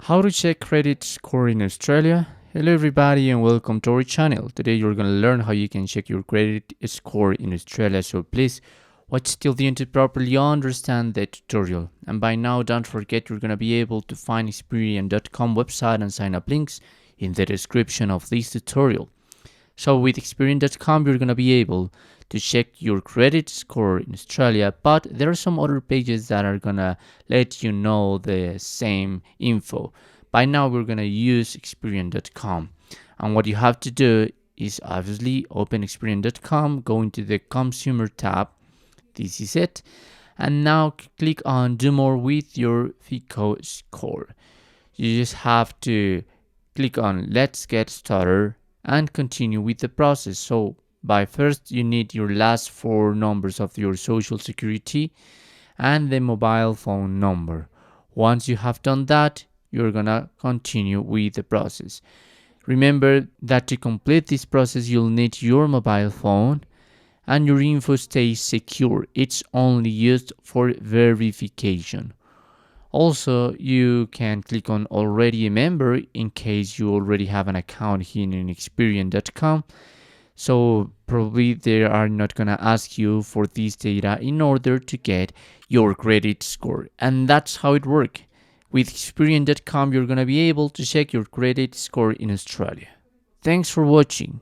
How to check credit score in Australia? Hello everybody and welcome to our channel. Today you're going to learn how you can check your credit score in Australia, so please watch till the end to properly understand the tutorial. And by now, don't forget you're going to be able to find Experian.com website and sign up links in the description of this tutorial. So with Experian.com you're going to be able to check your credit score in Australia, but there are some other pages that are going to let you know the same info. By now we're going to use Experian.com, and what you have to do is obviously open Experian.com, go into the consumer tab. This is it, and now click on do more with your FICO score. You just have to click on let's get started and continue with the process. So by first you need your last four numbers of your social security and the mobile phone number. Once you have done that, you're gonna continue with the process. Remember that to complete this process you'll need your mobile phone and your info stays secure. It's only used for verification. Also, you can click on already a member in case you already have an account here in Experian.com. So probably they are not going to ask you for this data in order to get your credit score. And that's how it works. With Experian.com, you're going to be able to check your credit score in Australia. Thanks for watching.